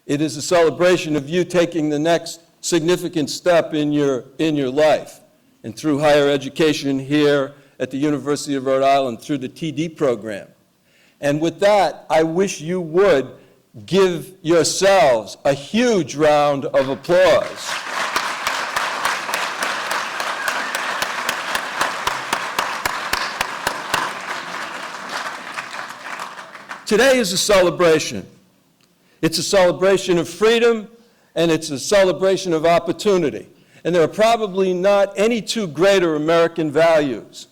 It is a celebration of you taking the next significant step in your life. And through higher education here at the University of Rhode Island, through the TD program. And with that, I wish you would give yourselves a huge round of applause. Today is a celebration. It's a celebration of freedom, and it's a celebration of opportunity. And there are probably not any two greater American values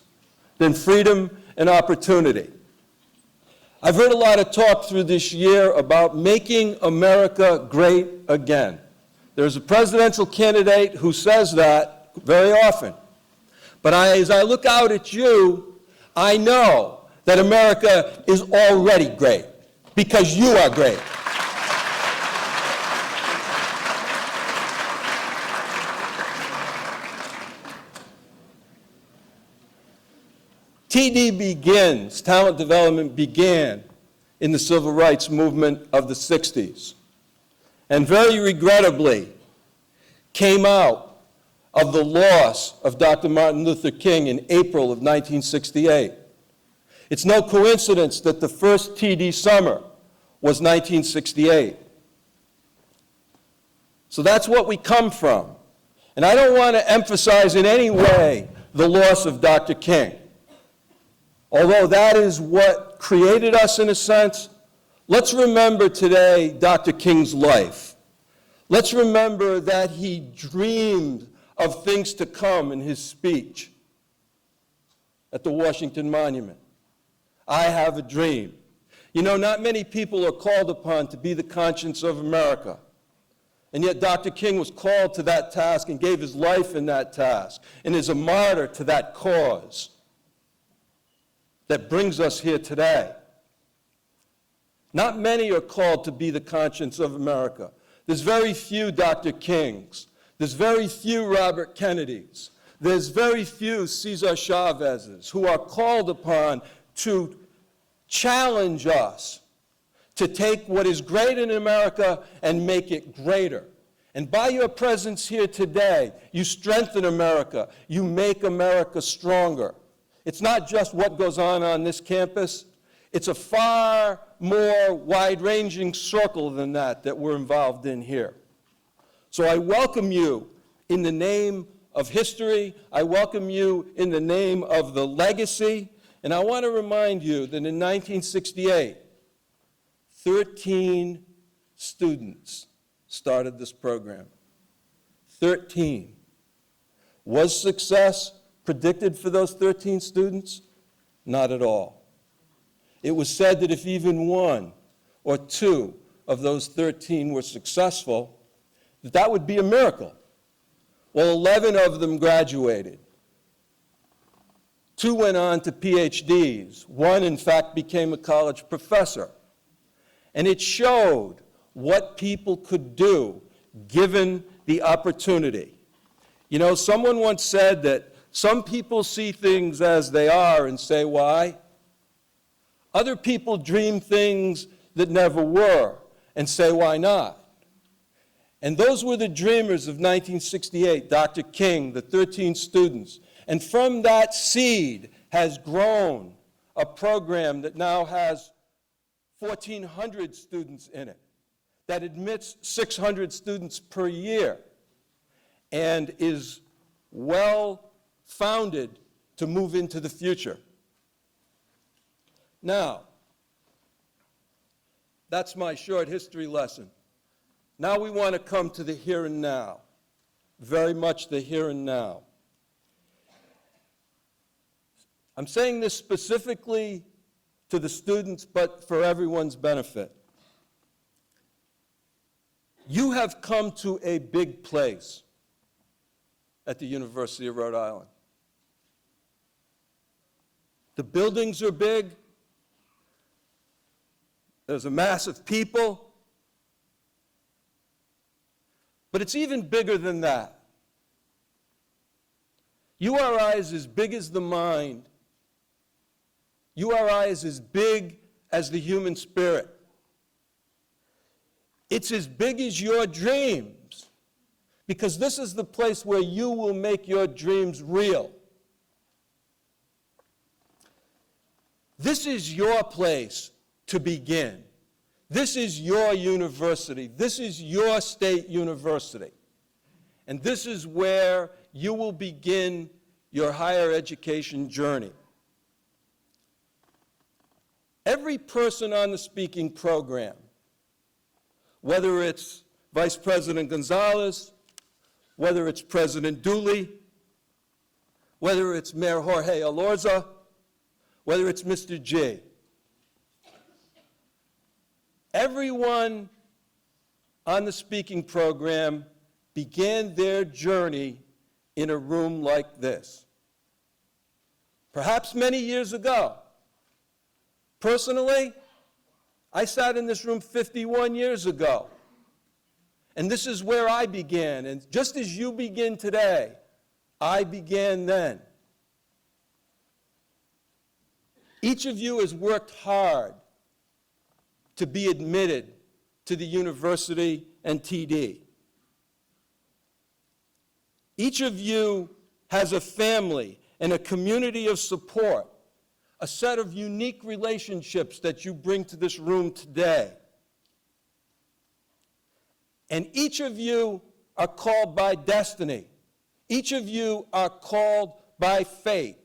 than freedom and opportunity. I've heard a lot of talk through this year about making America great again. There's a presidential candidate who says that very often. But as I look out at you, I know that America is already great because you are great. Talent development began in the civil rights movement of the 60s, and very regrettably came out of the loss of Dr. Martin Luther King in April of 1968. It's no coincidence that the first TD summer was 1968. So that's what we come from. And I don't want to emphasize in any way the loss of Dr. King. Although that is what created us in a sense, let's remember today Dr. King's life. Let's remember that he dreamed of things to come in his speech at the Washington Monument. I have a dream. You know, not many people are called upon to be the conscience of America. And yet Dr. King was called to that task and gave his life in that task and is a martyr to that cause that brings us here today. Not many are called to be the conscience of America. There's very few Dr. Kings. There's very few Robert Kennedys. There's very few Cesar Chavez's who are called upon to challenge us to take what is great in America and make it greater. And by your presence here today, you strengthen America. You make America stronger. It's not just what goes on this campus. It's a far more wide-ranging circle than that we're involved in here. So I welcome you in the name of history. I welcome you in the name of the legacy. And I want to remind you that in 1968, 13 students started this program. 13. Was success predicted for those 13 students? Not at all. It was said that if even one or two of those 13 were successful, that would be a miracle. Well, 11 of them graduated. 2 went on to PhDs. 1, in fact, became a college professor. And it showed what people could do given the opportunity. You know, someone once said that some people see things as they are and say, why? Other people dream things that never were and say, why not? And those were the dreamers of 1968, Dr. King, the 13 students. And from that seed has grown a program that now has 1,400 students in it, that admits 600 students per year, and is well founded to move into the future. Now, that's my short history lesson. Now we want to come to the here and now, very much the here and now. I'm saying this specifically to the students, but for everyone's benefit. You have come to a big place at the University of Rhode Island. The buildings are big. There's a mass of people. But it's even bigger than that. URI is as big as the mind. URI is as big as the human spirit. It's as big as your dreams, because this is the place where you will make your dreams real. This is your place to begin. This is your university. This is your state university. And this is where you will begin your higher education journey. Every person on the speaking program, whether it's Vice President Gonzalez, whether it's President Dooley, whether it's Mayor Jorge Elorza, whether it's Mr. G, everyone on the speaking program began their journey in a room like this. Perhaps many years ago. Personally, I sat in this room 51 years ago. And this is where I began. And just as you begin today, I began then. Each of you has worked hard to be admitted to the university and TD. Each of you has a family and a community of support, a set of unique relationships that you bring to this room today. And each of you are called by destiny. Each of you are called by fate,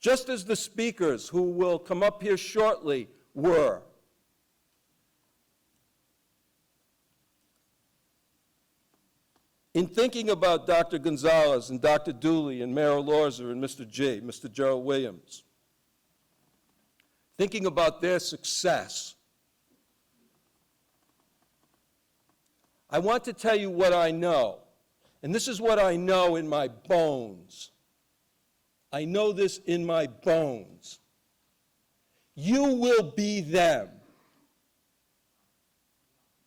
just as the speakers who will come up here shortly were. In thinking about Dr. Gonzalez and Dr. Dooley and Mayor Elorza and Mr. G, Mr. Gerald Williams, thinking about their success, I want to tell you what I know. And this is what I know in my bones. I know this in my bones. You will be them.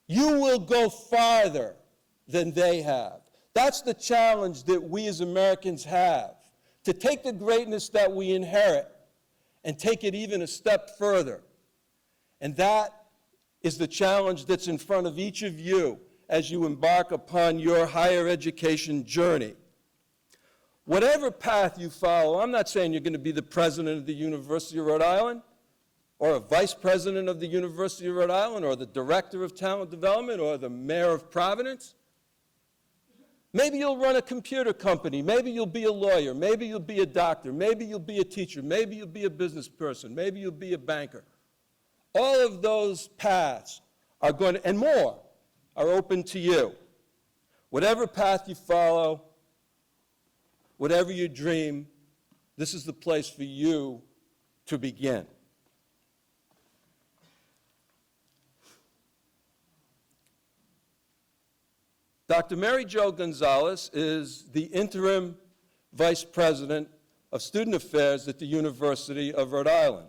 You will go farther than they have. That's the challenge that we as Americans have, to take the greatness that we inherit and take it even a step further. And that is the challenge that's in front of each of you as you embark upon your higher education journey. Whatever path you follow, I'm not saying you're going to be the president of the University of Rhode Island, or a vice president of the University of Rhode Island, or the director of talent development, or the mayor of Providence. Maybe you'll run a computer company. Maybe you'll be a lawyer. Maybe you'll be a doctor. Maybe you'll be a teacher. Maybe you'll be a business person. Maybe you'll be a banker. All of those paths are going to, and more, are open to you. Whatever path you follow, whatever you dream, this is the place for you to begin. Dr. Mary Jo Gonzalez is the interim vice president of student affairs at the University of Rhode Island.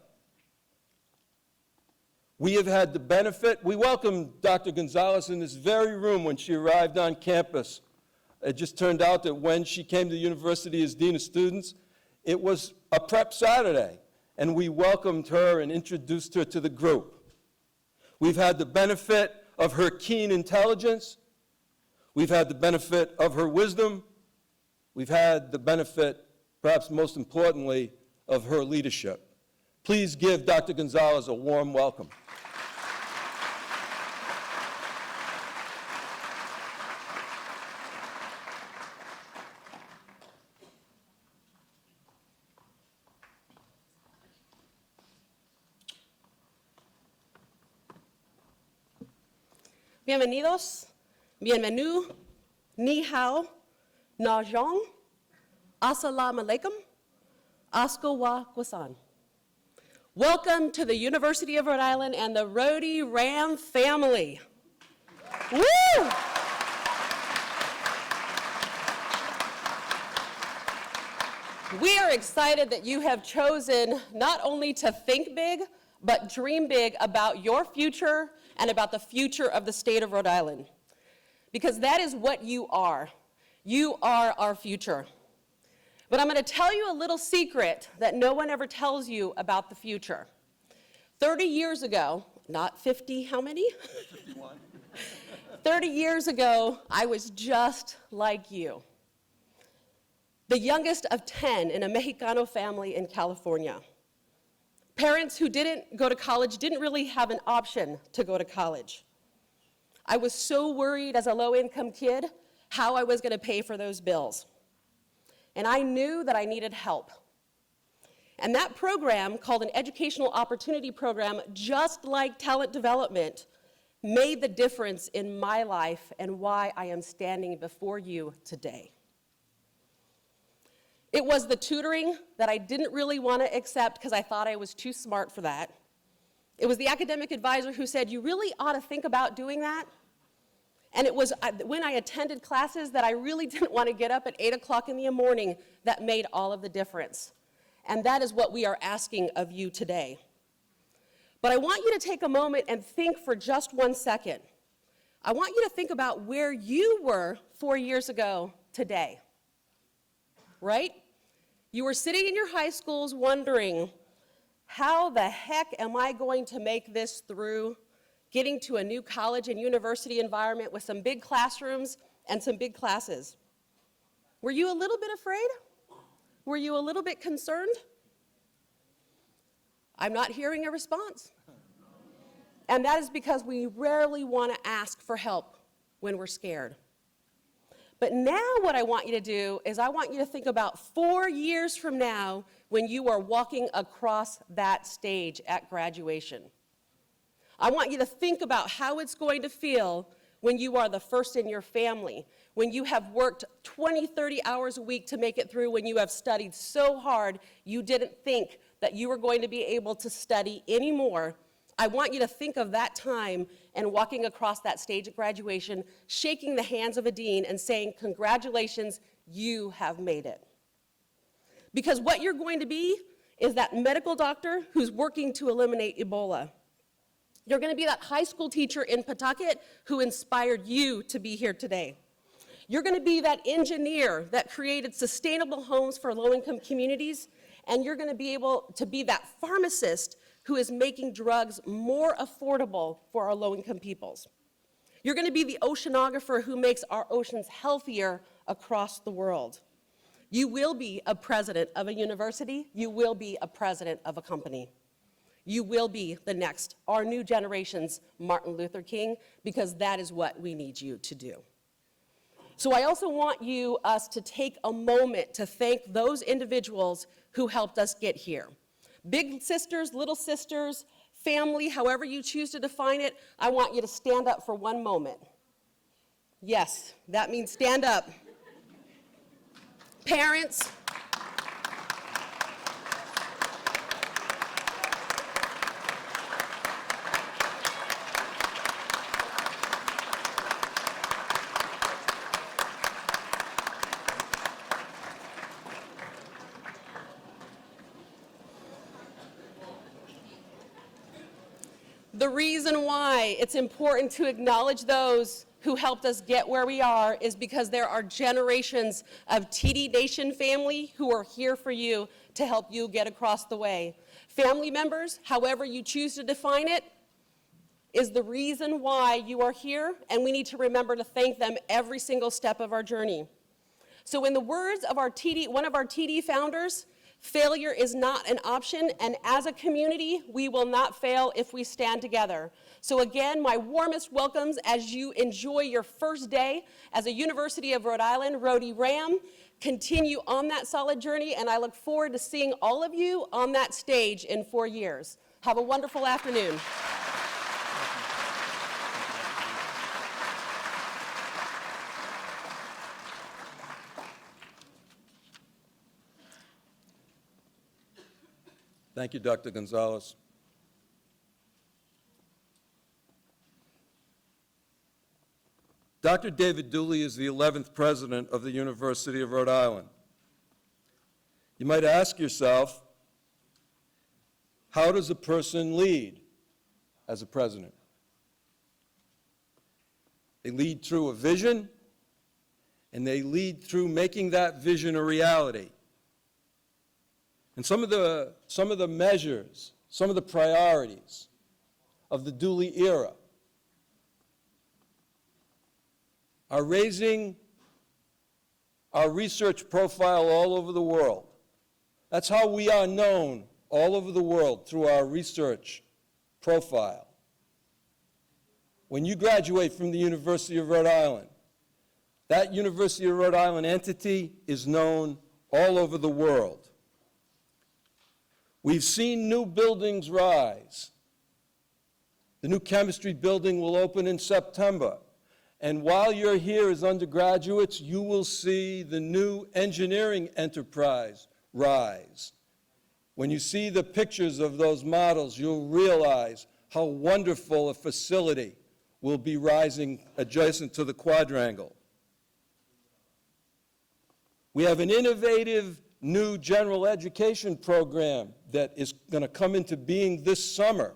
We have had the benefit, we welcomed Dr. Gonzalez in this very room when she arrived on campus. It just turned out that when she came to the university as dean of students, it was a prep Saturday, and we welcomed her and introduced her to the group. We've had the benefit of her keen intelligence. We've had the benefit of her wisdom. We've had the benefit, perhaps most importantly, of her leadership. Please give Dr. Gonzalez a warm welcome. Bienvenidos, bienvenue, ni hao, na zhong, assalamu alaikum, askawa kwasan. Welcome to the University of Rhode Island and the Rhody Ram family. Woo! We are excited that you have chosen not only to think big, but dream big about your future and about the future of the state of Rhode Island. Because that is what you are. You are our future. But I'm going to tell you a little secret that no one ever tells you about the future. 30 years ago, not 50, how many? 51. 30 years ago, I was just like you, the youngest of 10 in a Mexicano family in California. Parents who didn't go to college didn't really have an option to go to college. I was so worried as a low-income kid how I was going to pay for those bills. And I knew that I needed help. And that program, called an Educational Opportunity Program, just like talent development, made the difference in my life and why I am standing before you today. It was the tutoring that I didn't really want to accept because I thought I was too smart for that. It was the academic advisor who said, you really ought to think about doing that. And it was when I attended classes that I really didn't want to get up at 8 o'clock in the morning that made all of the difference. And that is what we are asking of you today. But I want you to take a moment and think for just 1 second. I want you to think about where you were 4 years ago today, right? You were sitting in your high schools wondering, how the heck am I going to make this through getting to a new college and university environment with some big classrooms and some big classes? Were you a little bit afraid? Were you a little bit concerned? I'm not hearing a response. And that is because we rarely want to ask for help when we're scared. But now what I want you to do is I want you to think about 4 years from now when you are walking across that stage at graduation. I want you to think about how it's going to feel when you are the first in your family, when you have worked 20, 30 hours a week to make it through, when you have studied so hard you didn't think that you were going to be able to study anymore. I want you to think of that time and walking across that stage at graduation, shaking the hands of a dean and saying, congratulations, you have made it. Because what you're going to be is that medical doctor who's working to eliminate Ebola. You're going to be that high school teacher in Pawtucket who inspired you to be here today. You're going to be that engineer that created sustainable homes for low-income communities, and you're going to be able to be that pharmacist who is making drugs more affordable for our low-income peoples. You're going to be the oceanographer who makes our oceans healthier across the world. You will be a president of a university. You will be a president of a company. You will be the next, our new generation's Martin Luther King, because that is what we need you to do. So I also want us to take a moment to thank those individuals who helped us get here. Big sisters, little sisters, family, however you choose to define it, I want you to stand up for 1 moment. Yes, that means stand up. Parents, the reason why it's important to acknowledge those who helped us get where we are is because there are generations of TD Nation family who are here for you to help you get across the way. Family members, however you choose to define it, is the reason why you are here, and we need to remember to thank them every single step of our journey. So in the words of one of our TD founders, failure is not an option, and as a community, we will not fail if we stand together. So again, my warmest welcomes as you enjoy your first day as a University of Rhode Island Rhody Ram. Continue on that solid journey, and I look forward to seeing all of you on that stage in 4 years. Have a wonderful afternoon. Thank you, Dr. Gonzalez. Dr. David Dooley is the 11th president of the University of Rhode Island. You might ask yourself, how does a person lead as a president? They lead through a vision, and they lead through making that vision a reality. And some of the measures, some of the priorities of the Dooley era are raising our research profile all over the world. That's how we are known all over the world, through our research profile. When you graduate from the University of Rhode Island, that University of Rhode Island entity is known all over the world. We've seen new buildings rise. The new chemistry building will open in September. And while you're here as undergraduates, you will see the new engineering enterprise rise. When you see the pictures of those models, you'll realize how wonderful a facility will be rising adjacent to the quadrangle. We have an innovative new general education program that is going to come into being this summer.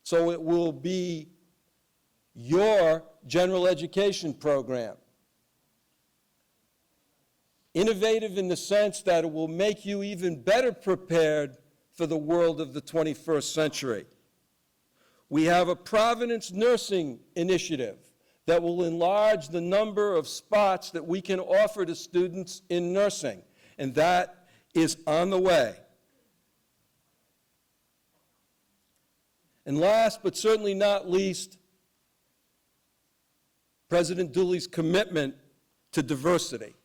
So it will be your general education program. Innovative in the sense that it will make you even better prepared for the world of the 21st century. We have a Providence Nursing Initiative that will enlarge the number of spots that we can offer to students in nursing, and that is on the way. And last but certainly not least, President Dooley's commitment to diversity.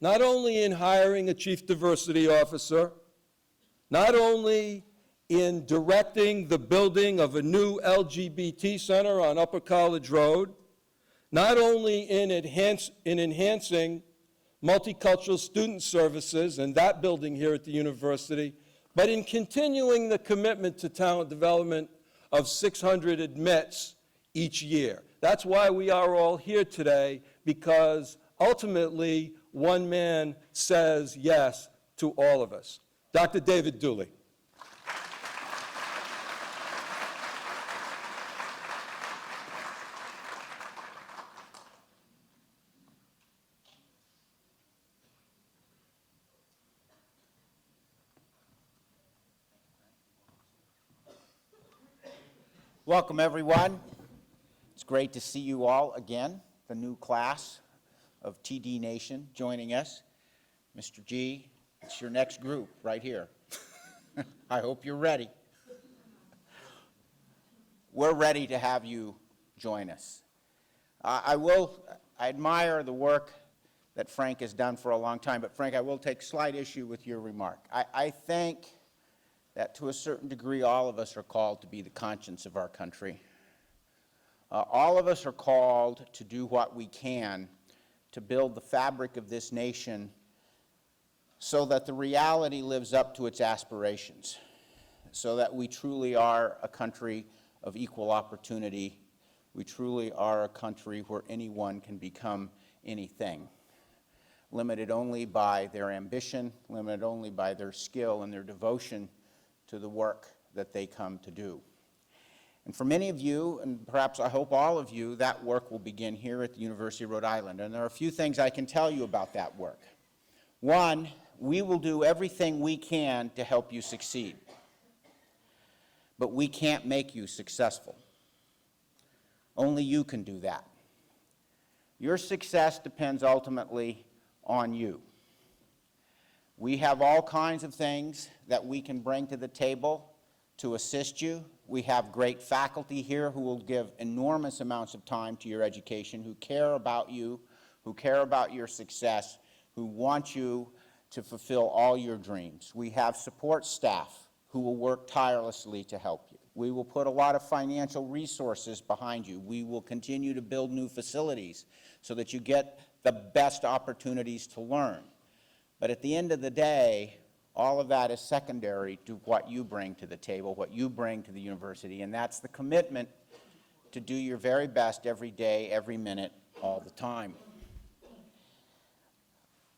Not only in hiring a chief diversity officer, not only in directing the building of a new LGBT center on Upper College Road, not only in enhancing multicultural student services and that building here at the university, but in continuing the commitment to talent development of 600 admits each year. That's why we are all here today, because ultimately one man says yes to all of us. Dr. David Dooley. Welcome, everyone. It's great to see you all again, the new class of TD Nation joining us. Mr. G, it's your next group right here. I hope you're ready. We're ready to have you join us. I admire the work that Frank has done for a long time, but Frank, I will take slight issue with your remark. I think that to a certain degree, all of us are called to be the conscience of our country. All of us are called to do what we can to build the fabric of this nation so that the reality lives up to its aspirations, so that we truly are a country of equal opportunity. We truly are a country where anyone can become anything, limited only by their ambition, limited only by their skill and their devotion to the work that they come to do. And for many of you, and perhaps I hope all of you, that work will begin here at the University of Rhode Island. And there are a few things I can tell you about that work. One, we will do everything we can to help you succeed. But we can't make you successful. Only you can do that. Your success depends ultimately on you. We have all kinds of things that we can bring to the table to assist you. We have great faculty here who will give enormous amounts of time to your education, who care about you, who care about your success, who want you to fulfill all your dreams. We have support staff who will work tirelessly to help you. We will put a lot of financial resources behind you. We will continue to build new facilities so that you get the best opportunities to learn. But at the end of the day, all of that is secondary to what you bring to the table, what you bring to the university, and that's the commitment to do your very best every day, every minute, all the time.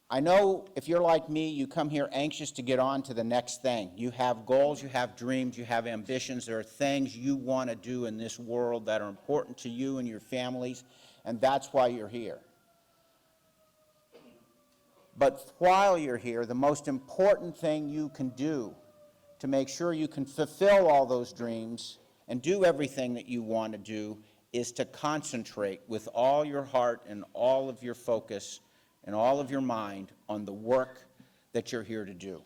I know if you're like me, you come here anxious to get on to the next thing. You have goals, you have dreams, you have ambitions. There are things you want to do in this world that are important to you and your families, and that's why you're here. But while you're here, the most important thing you can do to make sure you can fulfill all those dreams and do everything that you want to do is to concentrate with all your heart and all of your focus and all of your mind on the work that you're here to do.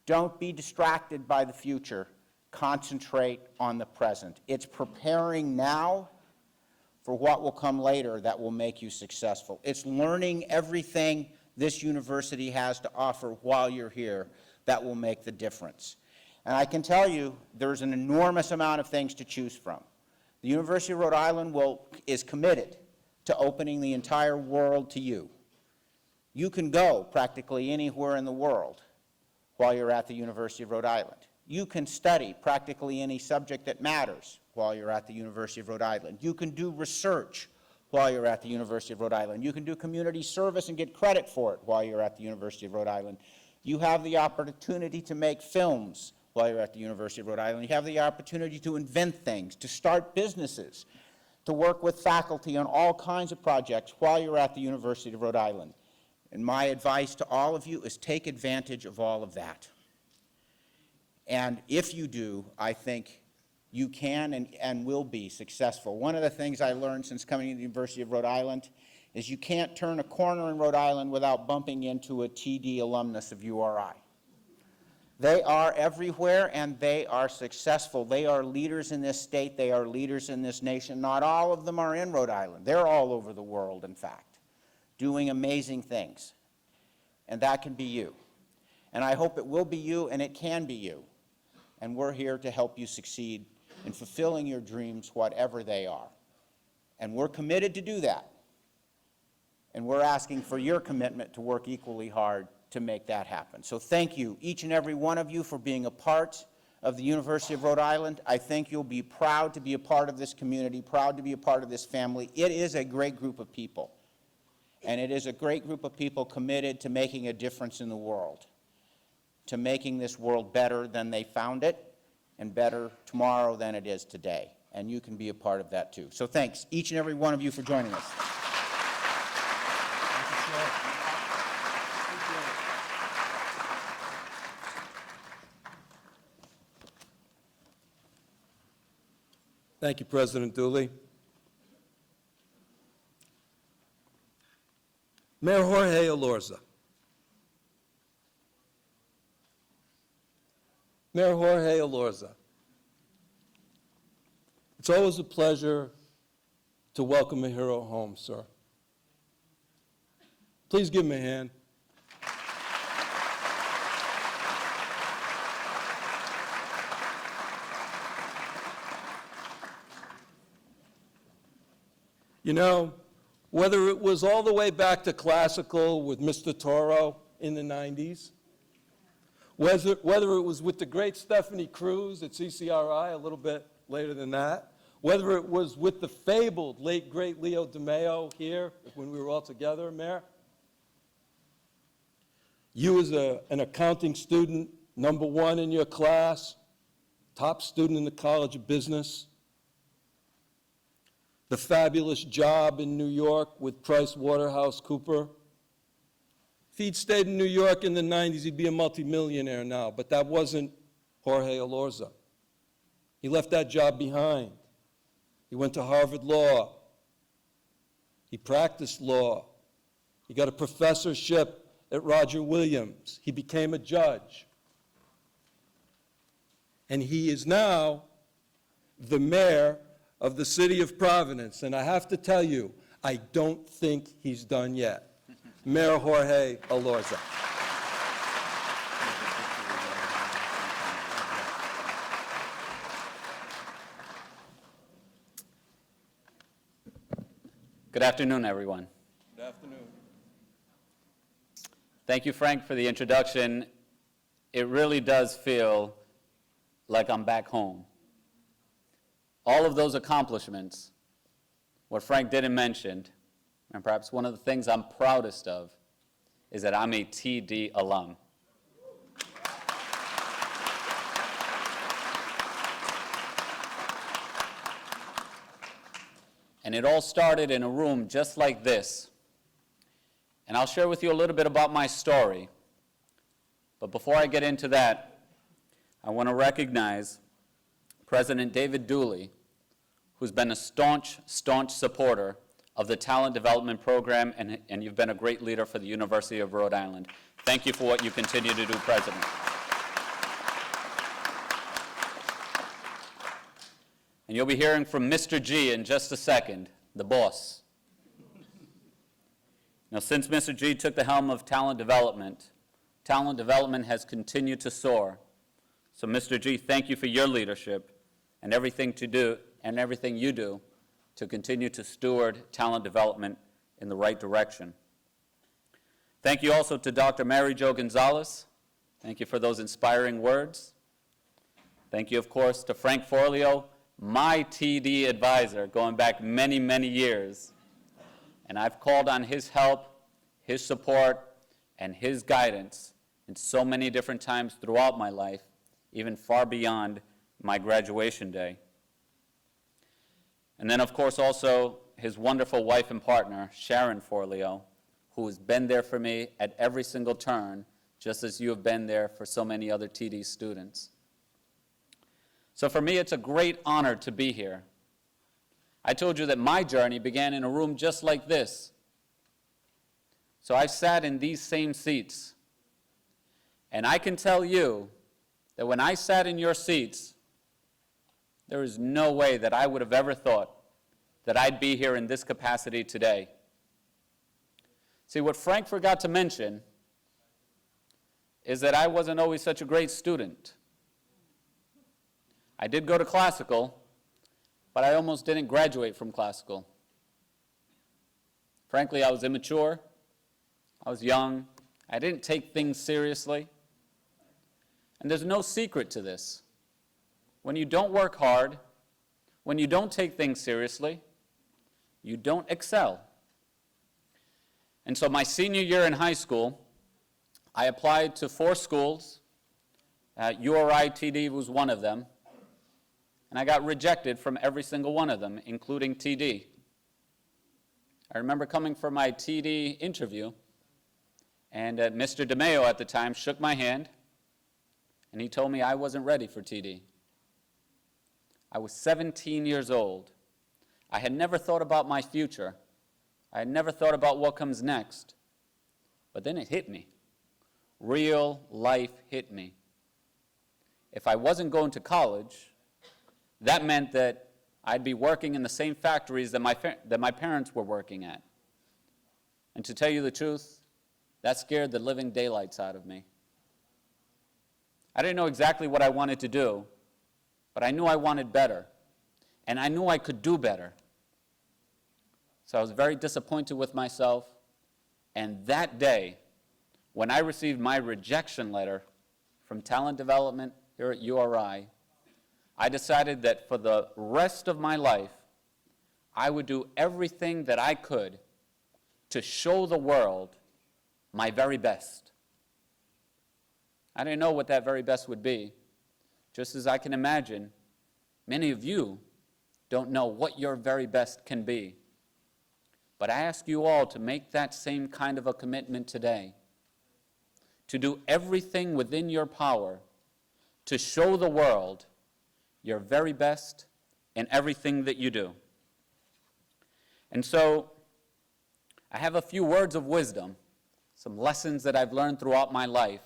Don't be distracted by the future. Concentrate on the present. It's preparing now for what will come later that will make you successful. It's learning everything this university has to offer while you're here that will make the difference. And I can tell you, there's an enormous amount of things to choose from. The University of Rhode Island is committed to opening the entire world to you. You can go practically anywhere in the world while you're at the University of Rhode Island. You can study practically any subject that matters while you're at the University of Rhode Island. You can do research while you're at the University of Rhode Island. You can do community service and get credit for it while you're at the University of Rhode Island. You have the opportunity to make films while you're at the University of Rhode Island. You have the opportunity to invent things, to start businesses, to work with faculty on all kinds of projects while you're at the University of Rhode Island. And my advice to all of you is take advantage of all of that. And if you do, I think you can and will be successful. One of the things I learned since coming to the University of Rhode Island is you can't turn a corner in Rhode Island without bumping into a TD alumnus of URI. They are everywhere, and they are successful. They are leaders in this state. They are leaders in this nation. Not all of them are in Rhode Island. They're all over the world, in fact, doing amazing things. And that can be you. And I hope it will be you, and it can be you. And we're here to help you succeed in fulfilling your dreams, whatever they are. And we're committed to do that. And we're asking for your commitment to work equally hard to make that happen. So thank you, each and every one of you, for being a part of the University of Rhode Island. I think you'll be proud to be a part of this community, proud to be a part of this family. It is a great group of people. And it is a great group of people committed to making a difference in the world, to making this world better than they found it, and better tomorrow than it is today. And you can be a part of that too. So thanks, each and every one of you, for joining us. Thank you, President Dooley. Mayor Jorge Elorza. Mayor Jorge Elorza, it's always a pleasure to welcome a hero home, sir. Please give him a hand. You know, whether it was all the way back to classical with Mr. Toro in the 90s, whether it was with the great Stephanie Cruz at CCRI a little bit later than that, whether it was with the fabled late, great Leo DeMeo here when we were all together, Mayor, you as an accounting student, #1 in your class, top student in the College of Business, the fabulous job in New York with Price Waterhouse Cooper. If he'd stayed in New York in the 90s, he'd be a multimillionaire now, but that wasn't Jorge Elorza. He left that job behind. He went to Harvard Law. He practiced law. He got a professorship at Roger Williams. He became a judge. And he is now the mayor of the city of Providence. And I have to tell you, I don't think he's done yet. Mayor Jorge Elorza. Good afternoon, everyone. Good afternoon. Thank you, Frank, for the introduction. It really does feel like I'm back home. All of those accomplishments, what Frank didn't mention, and perhaps one of the things I'm proudest of, is that I'm a TD alum. And it all started in a room just like this. And I'll share with you a little bit about my story. But before I get into that, I want to recognize President David Dooley, who's been a staunch supporter of the talent development program, and you've been a great leader for the University of Rhode Island. Thank you for what you continue to do, President. And you'll be hearing from Mr. G in just a second, the boss. Now, since Mr. G took the helm of talent development has continued to soar. So, Mr. G, thank you for your leadership and everything you do to continue to steward talent development in the right direction. Thank you also to Dr. Mary Jo Gonzalez. Thank you for those inspiring words. Thank you, of course, to Frank Forleo, my TD advisor, going back many, many years. And I've called on his help, his support, and his guidance in so many different times throughout my life, even far beyond my graduation day. And then, of course, also his wonderful wife and partner, Sharon Forleo, who has been there for me at every single turn, just as you have been there for so many other TD students. So for me, it's a great honor to be here. I told you that my journey began in a room just like this. So I've sat in these same seats. And I can tell you that when I sat in your seats, there is no way that I would have ever thought that I'd be here in this capacity today. See, what Frank forgot to mention is that I wasn't always such a great student. I did go to classical, but I almost didn't graduate from classical. Frankly, I was immature. I was young. I didn't take things seriously. And there's no secret to this. When you don't work hard, when you don't take things seriously, you don't excel. And so my senior year in high school, I applied to 4 schools. URI TD was one of them. And I got rejected from every single one of them, including TD. I remember coming for my TD interview, and Mr. DeMeo at the time shook my hand, and he told me I wasn't ready for TD. I was 17 years old. I had never thought about my future. I had never thought about what comes next. But then it hit me. Real life hit me. If I wasn't going to college, that meant that I'd be working in the same factories that my parents were working at. And to tell you the truth, that scared the living daylights out of me. I didn't know exactly what I wanted to do, but I knew I wanted better, and I knew I could do better. So I was very disappointed with myself, and that day, when I received my rejection letter from talent development here at URI, I decided that for the rest of my life, I would do everything that I could to show the world my very best. I didn't know what that very best would be, just as I can imagine many of you don't know what your very best can be. But I ask you all to make that same kind of a commitment today, to do everything within your power to show the world your very best in everything that you do. And so, I have a few words of wisdom, some lessons that I've learned throughout my life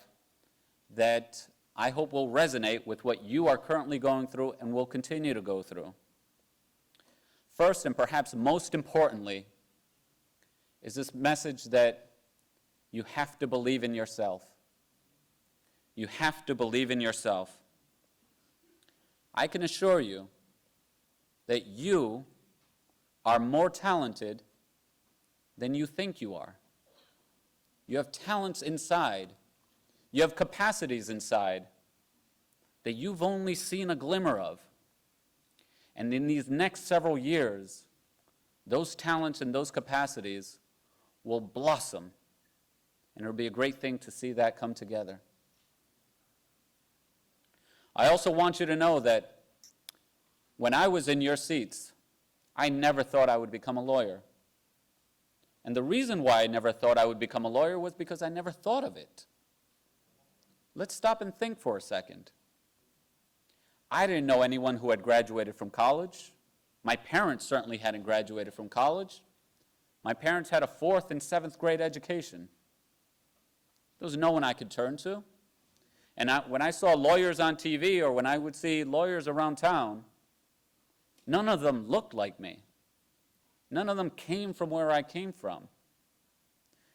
that I hope will resonate with what you are currently going through and will continue to go through. First, and perhaps most importantly, is this message that you have to believe in yourself. You have to believe in yourself. I can assure you that you are more talented than you think you are. You have talents inside. You have capacities inside that you've only seen a glimmer of. And in these next several years, those talents and those capacities will blossom. And it'll be a great thing to see that come together. I also want you to know that when I was in your seats, I never thought I would become a lawyer. And the reason why I never thought I would become a lawyer was because I never thought of it. Let's stop and think for a second. I didn't know anyone who had graduated from college My parents certainly hadn't graduated from college. My parents had a 4th and 7th grade education. There was no one I could turn to. And when I saw lawyers on TV or when I would see lawyers around town, none of them looked like me. None of them came from where I came from.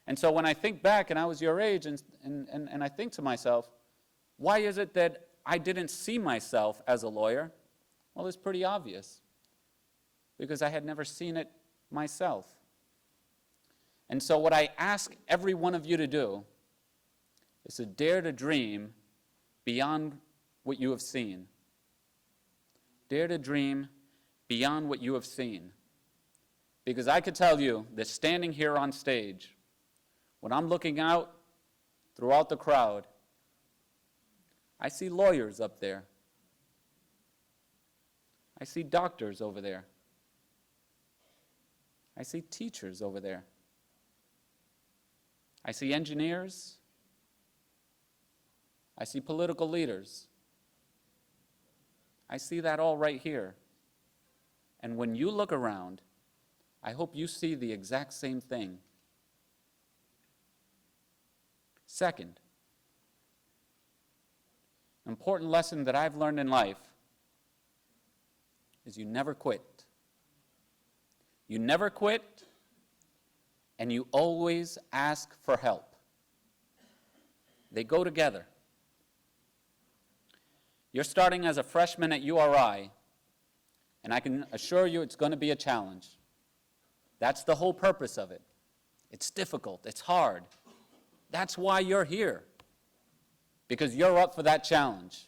And so when I think back, and I was your age, and I think to myself, why is it that I didn't see myself as a lawyer? Well, it's pretty obvious. Because I had never seen it myself. And so what I ask every one of you to do is to dare to dream beyond what you have seen. Dare to dream beyond what you have seen. Because I could tell you that standing here on stage, when I'm looking out throughout the crowd, I see lawyers up there. I see doctors over there. I see teachers over there. I see engineers. I see political leaders. I see that all right here. And when you look around, I hope you see the exact same thing. Second, an important lesson that I've learned in life is you never quit. You never quit, and you always ask for help. They go together. You're starting as a freshman at URI, and I can assure you it's going to be a challenge. That's the whole purpose of it. It's difficult, it's hard. That's why you're here, because you're up for that challenge.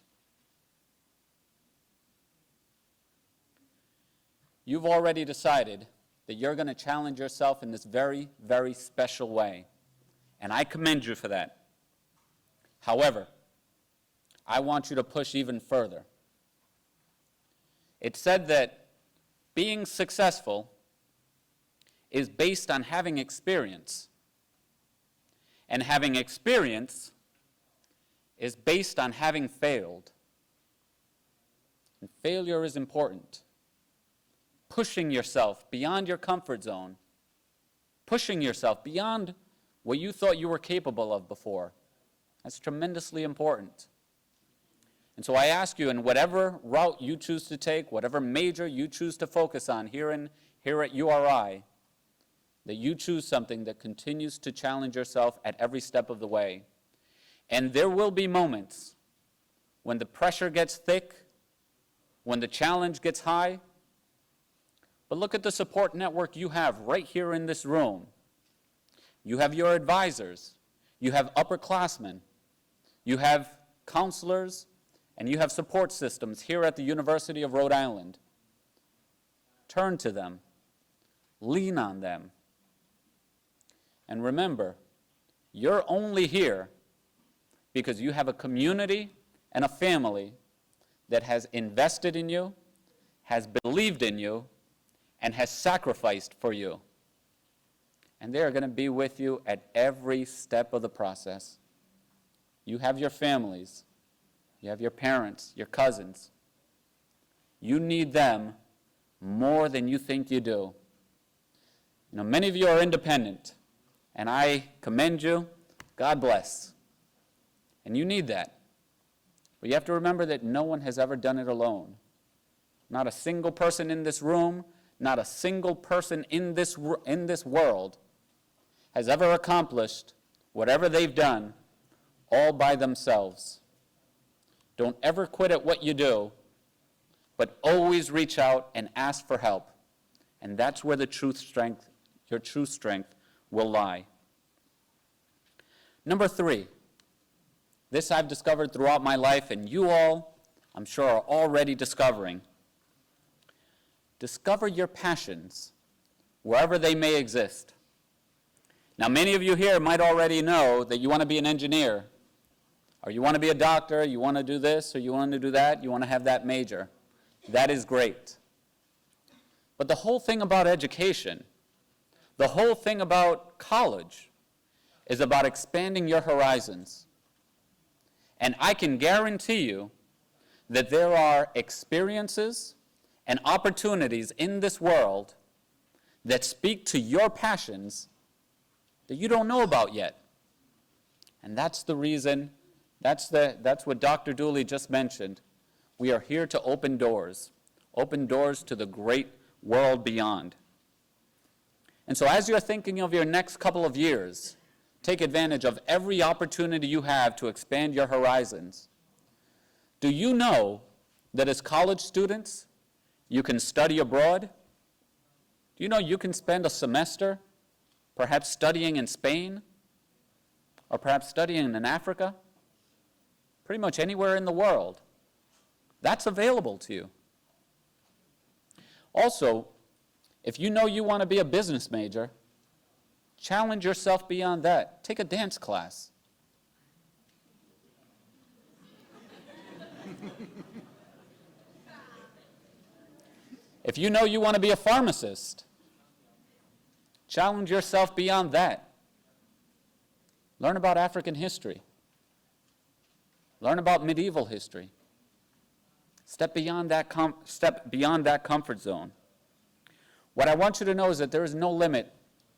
You've already decided that you're going to challenge yourself in this very, very special way, and I commend you for that. However, I want you to push even further. It's said that being successful is based on having experience, and having experience is based on having failed. And failure is important. Pushing yourself beyond your comfort zone, pushing yourself beyond what you thought you were capable of before, that's tremendously important. And so I ask you, in whatever route you choose to take, whatever major you choose to focus on here at URI, that you choose something that continues to challenge yourself at every step of the way. And there will be moments when the pressure gets thick, when the challenge gets high. But look at the support network you have right here in this room. You have your advisors, you have upperclassmen, you have counselors, and you have support systems here at the University of Rhode Island. Turn to them, lean on them. And remember, you're only here because you have a community and a family that has invested in you, has believed in you, and has sacrificed for you. And they are going to be with you at every step of the process. You have your families, you have your parents, your cousins. You need them more than you think you do. You know, many of you are independent, and I commend you. God bless. And you need that. But you have to remember that no one has ever done it alone. Not a single person in this room, not a single person in this world has ever accomplished whatever they've done all by themselves. Don't ever quit at what you do, but always reach out and ask for help. And that's where your true strength will lie. Number 3, this I've discovered throughout my life, and you all, I'm sure, are already discovering. Discover your passions wherever they may exist. Now, many of you here might already know that you want to be an engineer, or you want to be a doctor, you want to do this, or you want to do that, you want to have that major. That is great. But the whole thing about education, the whole thing about college, is about expanding your horizons. And I can guarantee you that there are experiences and opportunities in this world that speak to your passions that you don't know about yet. And that's the reason, that's what Dr. Dooley just mentioned. We are here to open doors to the great world beyond. And so as you're thinking of your next couple of years, take advantage of every opportunity you have to expand your horizons. Do you know that as college students, you can study abroad? Do you know you can spend a semester perhaps studying in Spain, or perhaps studying in Africa? Pretty much anywhere in the world. That's available to you. Also, if you know you want to be a business major, challenge yourself beyond that. Take a dance class. If you know you want to be a pharmacist, challenge yourself beyond that. Learn about African history. Learn about medieval history. Step beyond that comfort zone. What I want you to know is that there is no limit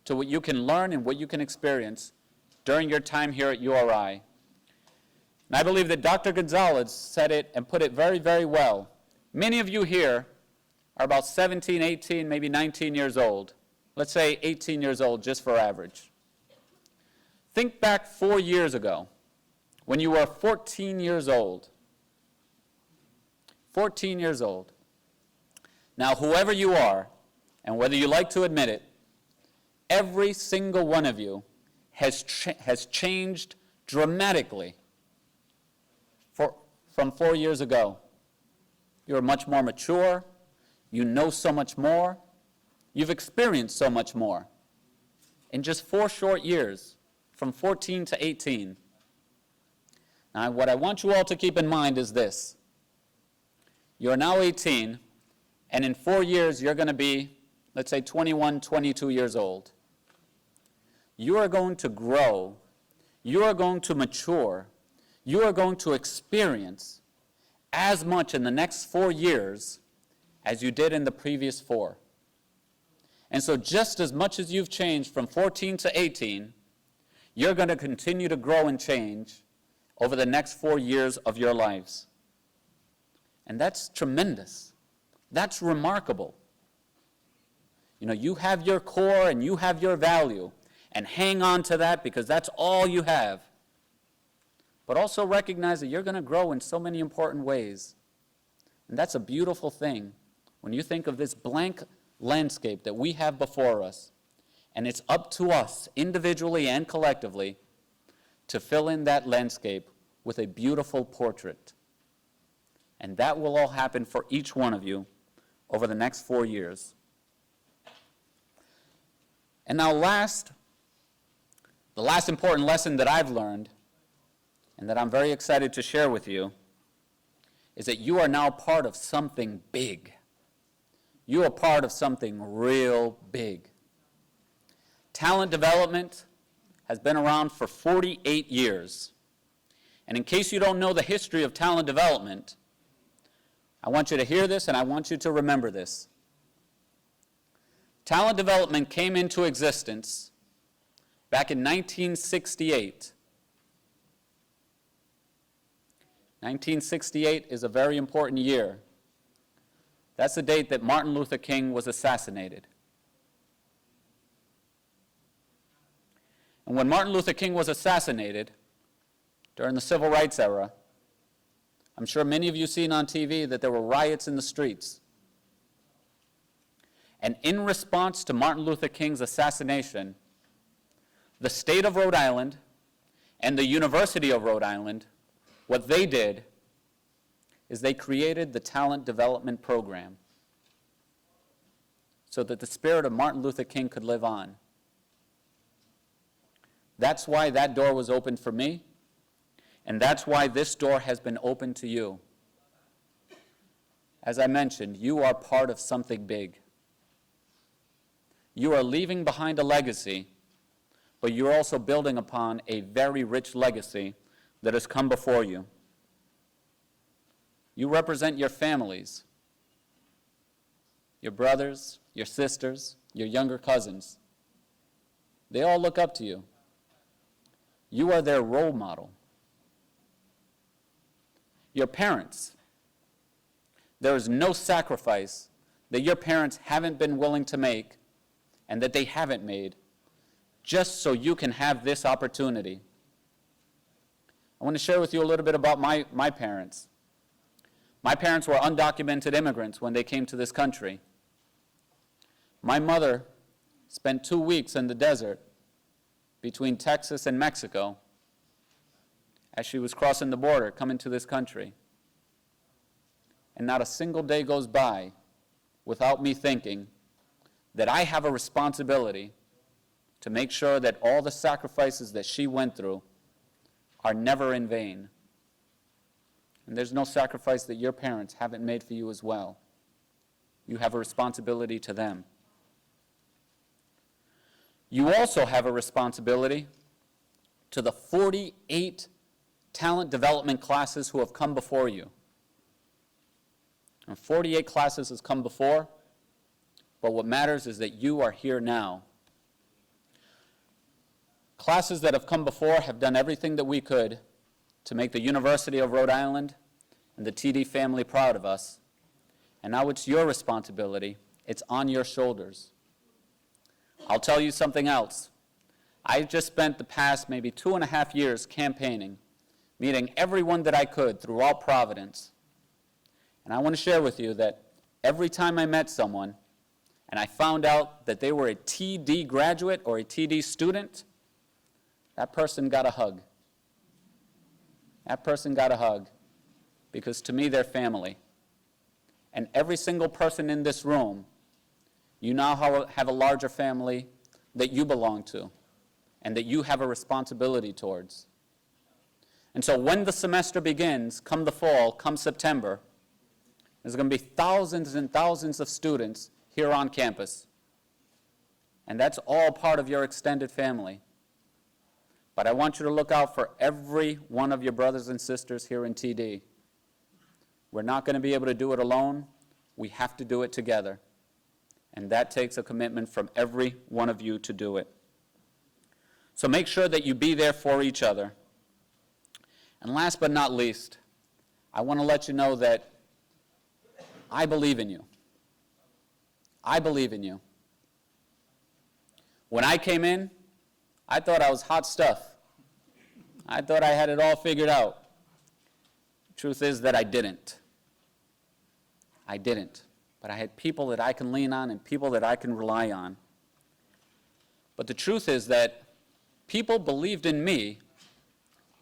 to what you can learn and what you can experience during your time here at URI. And I believe that Dr. Gonzalez said it and put it very, very well. Many of you here are about 17, 18, maybe 19 years old. Let's say 18 years old, just for average. Think back 4 years ago, when you were 14 years old. 14 years old. Now, whoever you are, and whether you like to admit it, every single one of you has changed dramatically from 4 years ago. You're much more mature. You know so much more. You've experienced so much more. In just 4 short years, from 14 to 18. Now, what I want you all to keep in mind is this. You're now 18, and in 4 years, you're going to be, let's say, 21, 22 years old. You are going to grow. You are going to mature. You are going to experience as much in the next 4 years as you did in the previous 4. And so just as much as you've changed from 14 to 18, you're going to continue to grow and change over the next 4 years of your lives. And that's tremendous. That's remarkable. You know, you have your core and you have your value, and hang on to that because that's all you have. But also recognize that you're going to grow in so many important ways. And that's a beautiful thing when you think of this blank landscape that we have before us. And it's up to us, individually and collectively, to fill in that landscape with a beautiful portrait. And that will all happen for each one of you over the next 4 years. And now the last important lesson that I've learned, and that I'm very excited to share with you, is that you are now part of something big. You are part of something real big. Talent development has been around for 48 years. And in case you don't know the history of talent development, I want you to hear this and I want you to remember this. Talent development came into existence back in 1968. 1968 is a very important year. That's the date that Martin Luther King was assassinated. And when Martin Luther King was assassinated during the Civil Rights era, I'm sure many of you seen on TV that there were riots in the streets. And in response to Martin Luther King's assassination, the state of Rhode Island and the University of Rhode Island, what they did is they created the Talent Development Program so that the spirit of Martin Luther King could live on. That's why that door was opened for me, and that's why this door has been opened to you. As I mentioned, you are part of something big. You are leaving behind a legacy, but you're also building upon a very rich legacy that has come before you. You represent your families. your brothers, your sisters, your younger cousins. They all look up to you. You are their role model. Your parents. There is no sacrifice that your parents haven't been willing to make and that they haven't made just so you can have this opportunity. I want to share with you a little bit about my parents. My parents were undocumented immigrants when they came to this country. My mother spent 2 weeks in the desert between Texas and Mexico as she was crossing the border, coming to this country. And not a single day goes by without me thinking that I have a responsibility to make sure that all the sacrifices that she went through are never in vain. And there's no sacrifice that your parents haven't made for you as well. You have a responsibility to them. You also have a responsibility to the 48 talent development classes who have come before you. And 48 classes has come before, but what matters is that you are here now. Classes that have come before have done everything that we could to make the University of Rhode Island and the TD family proud of us. And now it's your responsibility. It's on your shoulders. I'll tell you something else. I just spent the past maybe 2.5 years campaigning, meeting everyone that I could throughout Providence. And I want to share with you that every time I met someone and I found out that they were a TD graduate or a TD student, that person got a hug. That person got a hug because to me they're family. And every single person in this room, you now have a larger family that you belong to and that you have a responsibility towards. And so when the semester begins, come the fall, come September, there's going to be thousands and thousands of students here on campus. And that's all part of your extended family. But I want you to look out for every one of your brothers and sisters here in TD. We're not going to be able to do it alone. We have to do it together. And that takes a commitment from every one of you to do it. So make sure that you be there for each other. And last but not least, I want to let you know that I believe in you. I believe in you. When I came in, I thought I was hot stuff. I thought I had it all figured out. Truth is that I didn't. I didn't. But I had people that I can lean on and people that I can rely on. But the truth is that people believed in me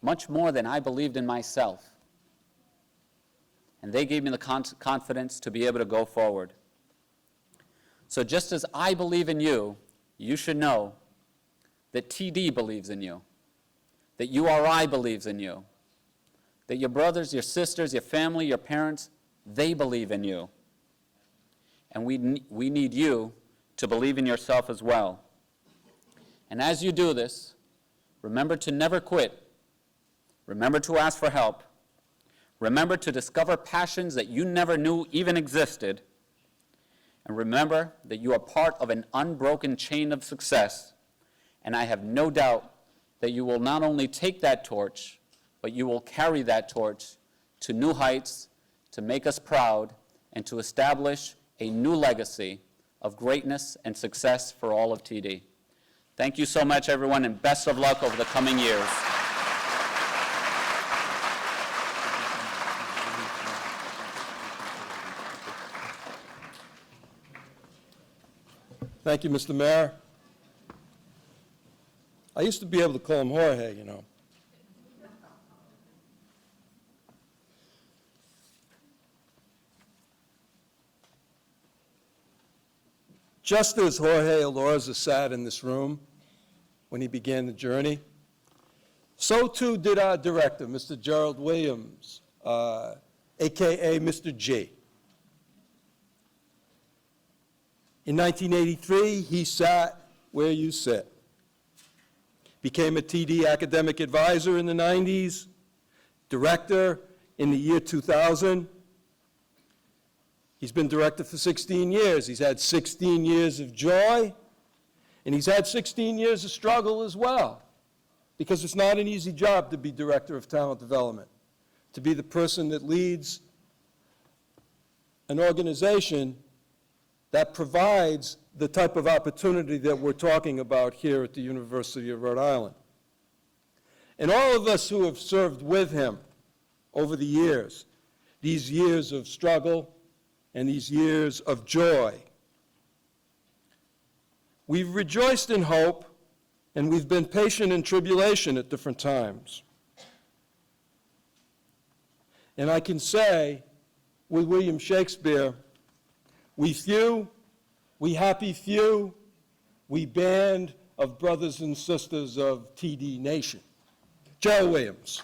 much more than I believed in myself. And they gave me the confidence to be able to go forward. So just as I believe in you, you should know that TD believes in you, that URI believes in you, that your brothers, your sisters, your family, your parents, they believe in you. And we need you to believe in yourself as well. And as you do this, remember to never quit. Remember to ask for help. Remember to discover passions that you never knew even existed. And remember that you are part of an unbroken chain of success. And I have no doubt that you will not only take that torch, but you will carry that torch to new heights, to make us proud, and to establish a new legacy of greatness and success for all of TD. Thank you so much, everyone, and best of luck over the coming years. Thank you, Mr. Mayor. I used to be able to call him Jorge, you know. Just as Jorge Elorza sat in this room when he began the journey, so too did our director, Mr. Gerald Williams, a.k.a. Mr. G. In 1983, he sat where you sit. Became a TD academic advisor in the 90s, director in the year 2000. He's been director for 16 years. He's had 16 years of joy, and he's had 16 years of struggle as well, because it's not an easy job to be director of talent development, to be the person that leads an organization that provides the type of opportunity that we're talking about here at the University of Rhode Island. And all of us who have served with him over the years, these years of struggle and these years of joy, we've rejoiced in hope, and we've been patient in tribulation at different times. And I can say, with William Shakespeare, we few, we happy few, we band of brothers and sisters of TD Nation. Joe Williams.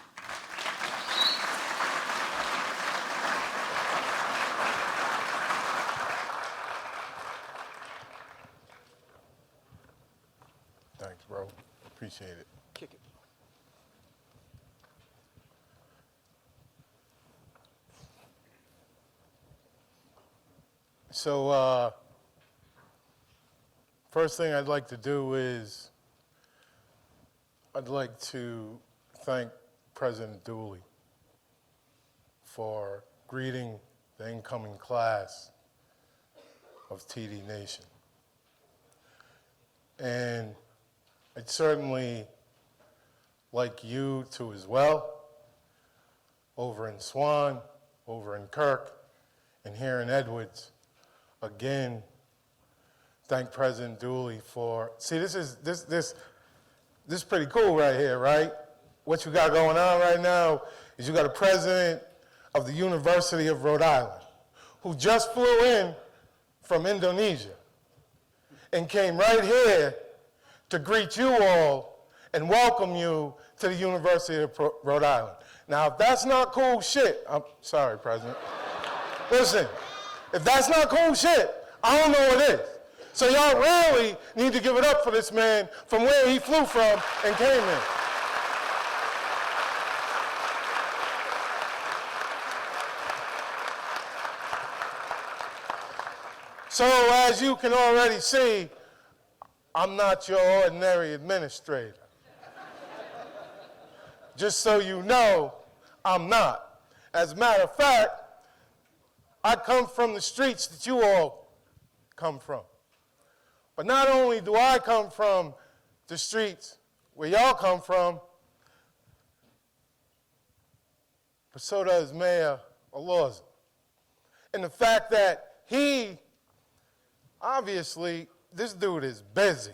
Thanks, bro. Appreciate it. Kick it. So, first thing I'd like to do is I'd like to thank President Dooley for greeting the incoming class of TD Nation. And I'd certainly like you to as well, over in Swan, over in Kirk, and here in Edwards. Again, thank President Dooley for, see, this is pretty cool right here, right? What you got going on right now is you got a president of the University of Rhode Island who just flew in from Indonesia and came right here to greet you all and welcome you to the University of Rhode Island. Now, if that's not cool shit, I'm sorry, President. Listen, if that's not cool shit, I don't know what is. So y'all really need to give it up for this man from where he flew from and came in. So as you can already see, I'm not your ordinary administrator. Just so you know, I'm not. As a matter of fact, I come from the streets that you all come from. But not only do I come from the streets where y'all come from, but so does Mayor Elorza. And the fact that he, obviously, this dude is busy.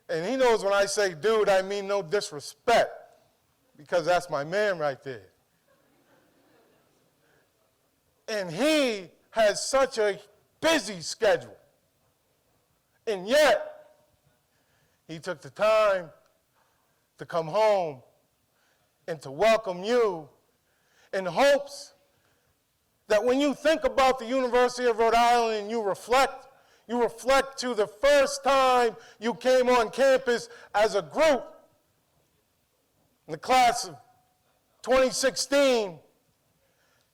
And he knows when I say dude, I mean no disrespect, because that's my man right there. And he has such a busy schedule. And yet, he took the time to come home and to welcome you in hopes that when you think about the University of Rhode Island and you reflect to the first time you came on campus as a group in the class of 2016.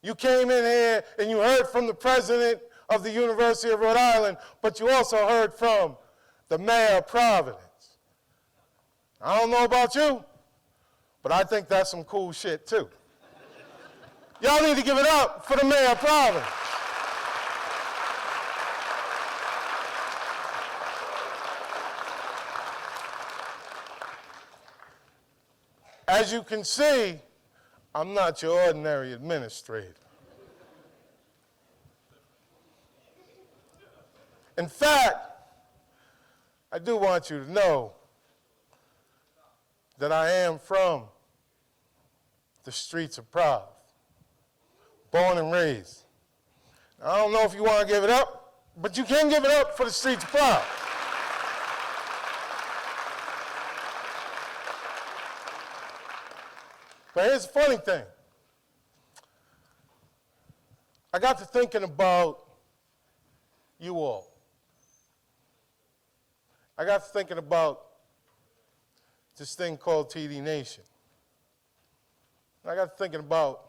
You came in here and you heard from the president of the University of Rhode Island, but you also heard from the mayor of Providence. I don't know about you, but I think that's some cool shit too. Y'all need to give it up for the mayor of Providence. As you can see, I'm not your ordinary administrator. In fact, I do want you to know that I am from the streets of Providence, born and raised. I don't know if you want to give it up, but you can give it up for the streets of Providence. But here's the funny thing. I got to thinking about you all. I got to thinking about this thing called TD Nation. And I got to thinking about,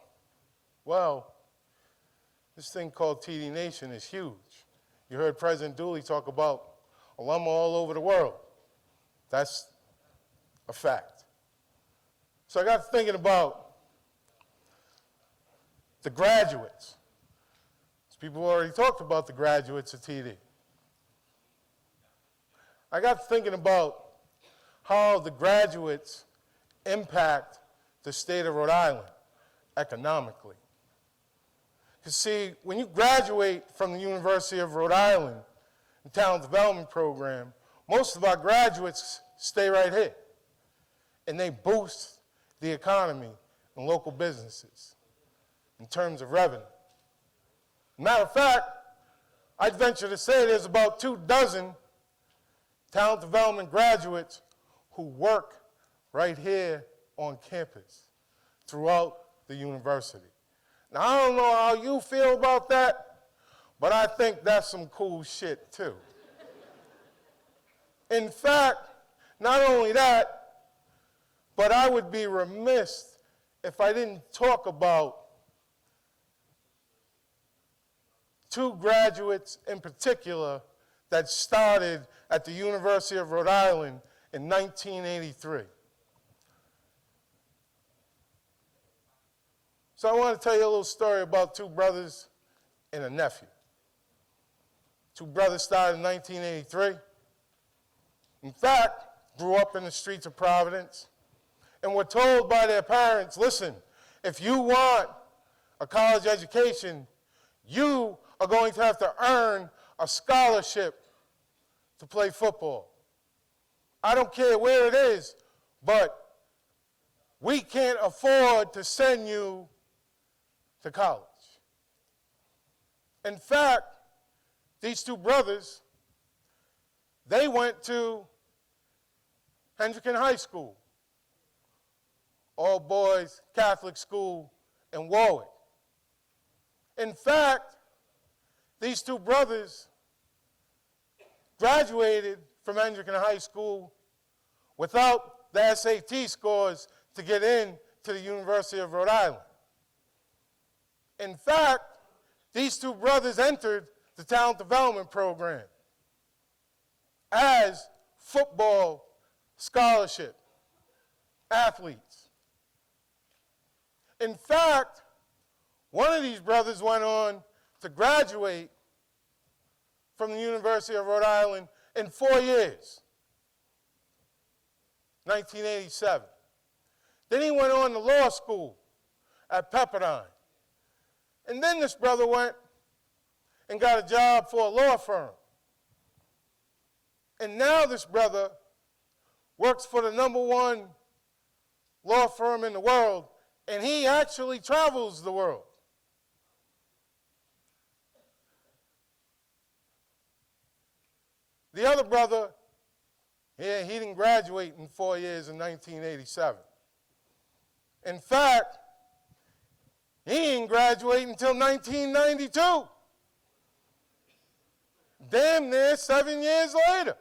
well, this thing called TD Nation is huge. You heard President Dooley talk about alumni all over the world. That's a fact. So I got thinking about the graduates. People already talked about the graduates of TD. I got thinking about how the graduates impact the state of Rhode Island economically. You see, when you graduate from the University of Rhode Island and Talent Development Program, most of our graduates stay right here, and they boost the economy and local businesses in terms of revenue. Matter of fact, I'd venture to say there's about 24 talent development graduates who work right here on campus throughout the university. Now, I don't know how you feel about that, but I think that's some cool shit, too. In fact, not only that, but I would be remiss if I didn't talk about two graduates in particular that started at the University of Rhode Island in 1983. So I want to tell you a little story about two brothers and a nephew. Two brothers started in 1983. In fact, grew up in the streets of Providence and were told by their parents, listen, if you want a college education, you are going to have to earn a scholarship to play football. I don't care where it is, but we can't afford to send you to college. In fact, these two brothers, they went to Hendricken High School, all boys Catholic school in Warwick. In fact, these two brothers graduated from Hendricken High School without the SAT scores to get in to the University of Rhode Island. In fact, these two brothers entered the Talent Development Program as football scholarship athletes. In fact, one of these brothers went on to graduate from the University of Rhode Island in 4 years, 1987. Then he went on to law school at Pepperdine. And then this brother went and got a job for a law firm. And now this brother works for the #1 law firm in the world, and he actually travels the world. The other brother, he didn't graduate in 4 years in 1987. In fact, he didn't graduate until 1992. Damn near 7 years later.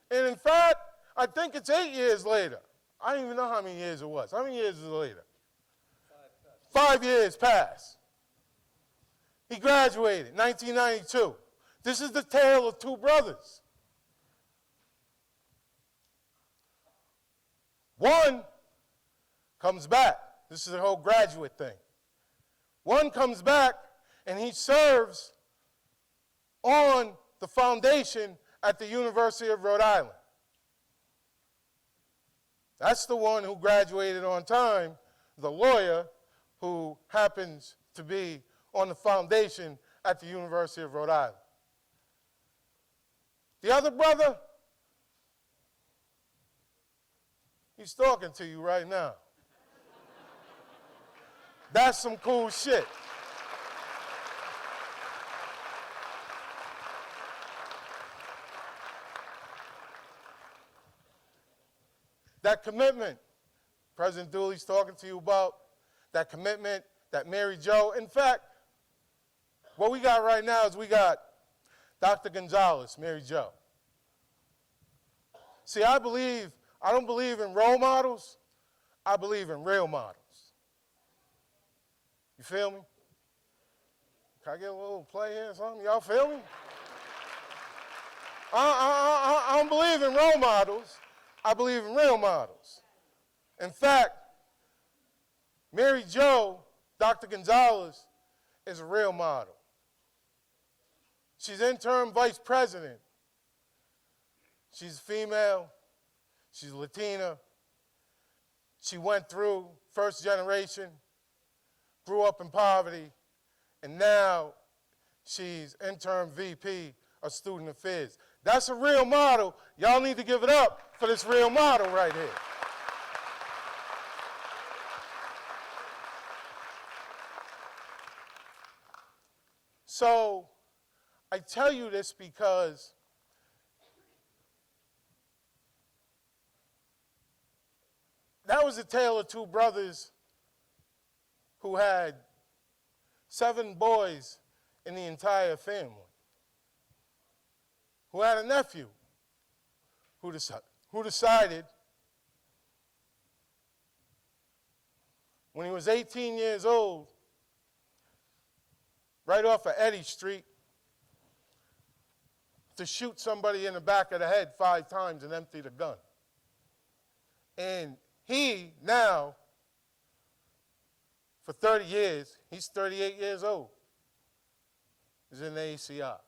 And in fact, I think it's 8 years later. I don't even know how many years it was. How many years is it later? 5 years passed. He graduated, 1992. This is the tale of two brothers. One comes back. This is the whole graduate thing. One comes back and he serves on the foundation at the University of Rhode Island. That's the one who graduated on time, the lawyer who happens to be on the foundation at the University of Rhode Island. The other brother, he's talking to you right now. That's some cool shit. That commitment President Dooley's talking to you about, that commitment, that Mary Jo. In fact, what we got right now is we got Dr. Gonzalez, Mary Jo. See, I don't believe in role models. I believe in real models. You feel me? Can I get a little play here or something? Y'all feel me? I don't believe in role models. I believe in real models. In fact, Mary Jo, Dr. Gonzalez, is a real model. She's interim vice president. She's female. She's Latina. She went through first generation, grew up in poverty, and now she's interim VP of Student Affairs. That's a real model. Y'all need to give it up for this real model right here. So I tell you this because that was a tale of two brothers who had 7 boys in the entire family, who had a nephew who decided when he was 18 years old, right off of Eddy Street, to shoot somebody in the back of the head 5 times and empty the gun. And he now, for 30 years, he's 38 years old, is in the ACI.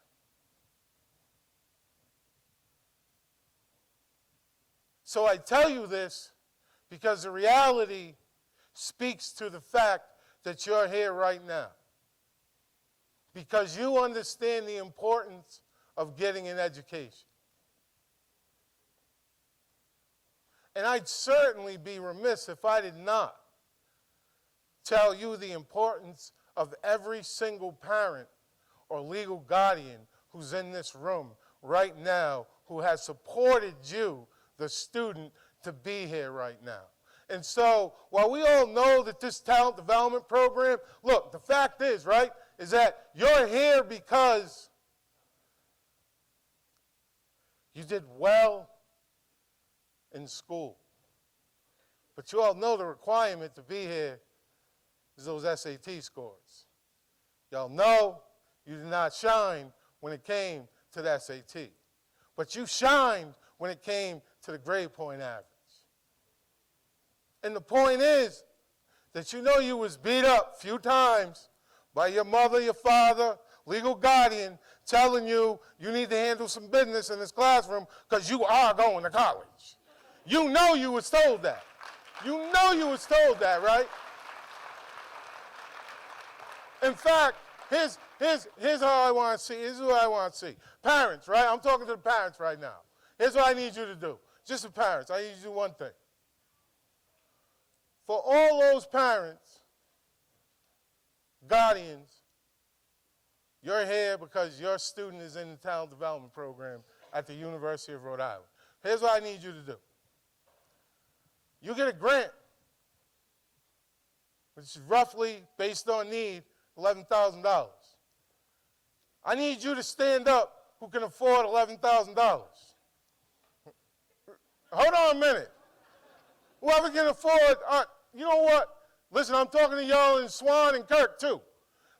So I tell you this because the reality speaks to the fact that you're here right now. Because you understand the importance of getting an education. And I'd certainly be remiss if I did not tell you the importance of every single parent or legal guardian who's in this room right now who has supported you, the student, to be here right now. And so, while we all know that this talent development program, look, the fact is, right, is that you're here because you did well in school. But you all know the requirement to be here is those SAT scores. Y'all know you did not shine when it came to the SAT. But you shined when it came to the grade point average. And the point is that you know you was beat up a few times by your mother, your father, legal guardian, telling you you need to handle some business in this classroom because you are going to college. You know you was told that. You know you was told that, right? In fact, here's how I want to see. Here's what I want to see. Parents, right? I'm talking to the parents right now. Here's what I need you to do. Just the parents. I need you to do one thing. For all those parents, guardians, you're here because your student is in the talent development program at the University of Rhode Island. Here's what I need you to do. You get a grant, which is roughly, based on need, $11,000. I need you to stand up who can afford $11,000. Hold on a minute. Whoever can afford, you know what? Listen, I'm talking to y'all in Swan and Kirk too.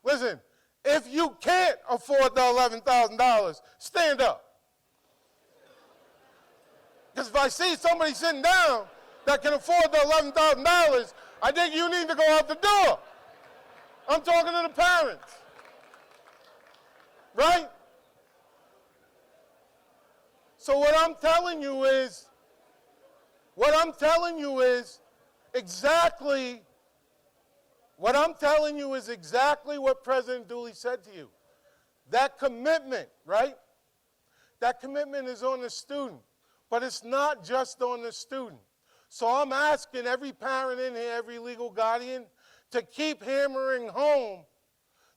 Listen, if you can't afford the $11,000, stand up. Because if I see somebody sitting down that can afford the $11,000, I think you need to go out the door. I'm talking to the parents. Right? So what I'm telling you is exactly what President Dooley said to you. That commitment, right? That commitment is on the student, but it's not just on the student. So I'm asking every parent in here, every legal guardian, to keep hammering home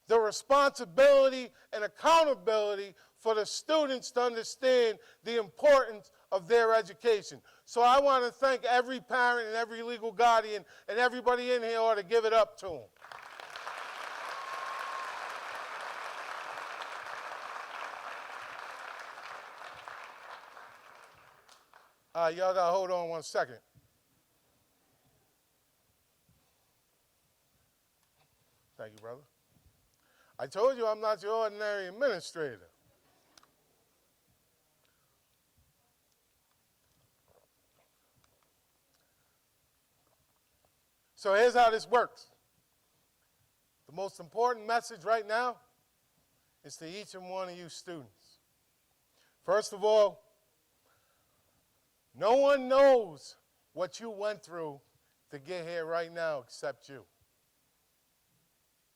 the responsibility and accountability for the students to understand the importance of their education. So I want to thank every parent and every legal guardian, and everybody in here ought to give it up to them. Y'all got to hold on one second. Thank you, brother. I told you I'm not your ordinary administrator. So here's how this works. The most important message right now is to each and one of you students. First of all, no one knows what you went through to get here right now except you.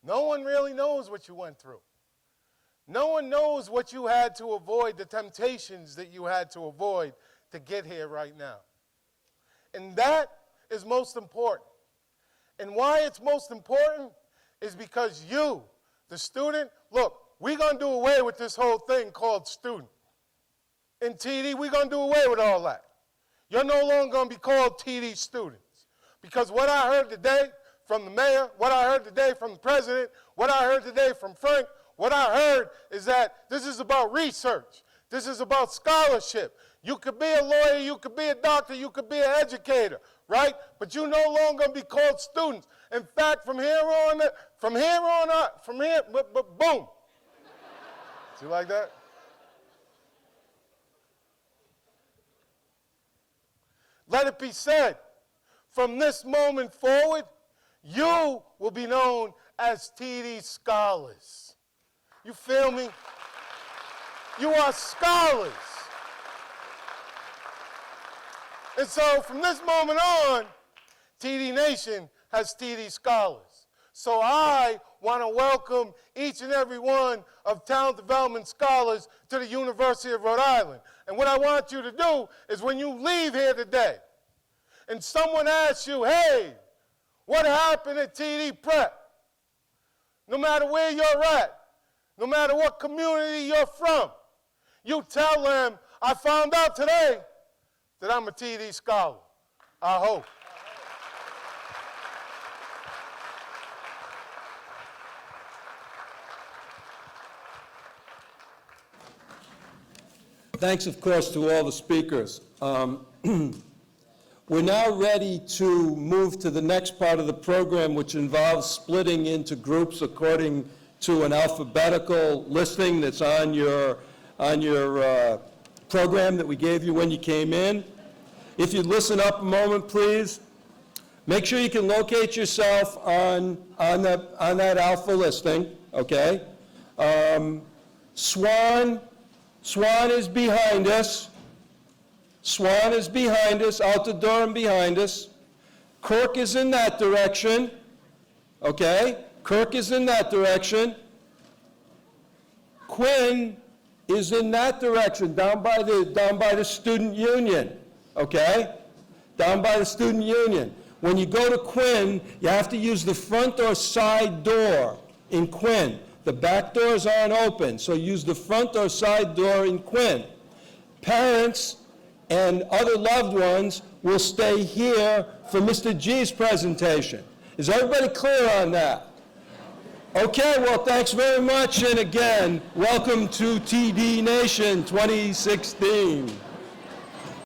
No one really knows what you went through. No one knows what you had to avoid, the temptations that you had to avoid to get here right now. And that is most important. And why it's most important is because you, the student, look, we're going to do away with this whole thing called student. In TD, we're going to do away with all that. You're no longer going to be called TD students. Because what I heard today from the mayor, what I heard today from the president, what I heard today from Frank, what I heard is that this is about research. This is about scholarship. You could be a lawyer, you could be a doctor, you could be an educator, right? But you no longer going to be called students. In fact, from here on out, boom. Do you like that? Let it be said, from this moment forward, you will be known as TD Scholars. You feel me? You are scholars. And so from this moment on, TD Nation has TD Scholars. So I want to welcome each and every one of Talent Development Scholars to the University of Rhode Island. And what I want you to do is when you leave here today and someone asks you, hey, what happened at TD Prep? No matter where you're at, no matter what community you're from, you tell them, I found out today that I'm a TD Scholar. I hope. Thanks, of course, to all the speakers. We're now ready to move to the next part of the program, which involves splitting into groups according to an alphabetical listing that's on your program that we gave you when you came in. If you'd listen up a moment, please. Make sure you can locate yourself on that alpha listing, okay? Swan is behind us. Swan is behind us, out the door and behind us. Kirk is in that direction, okay? Kirk is in that direction. Quinn is in that direction, down by the student union, okay? Down by the student union. When you go to Quinn, you have to use the front or side door in Quinn. The back doors aren't open, so use the front or side door in Quinn. Parents and other loved ones will stay here for Mr. G's presentation. Is everybody clear on that? Okay, well, thanks very much, and again, welcome to TD Nation 2016.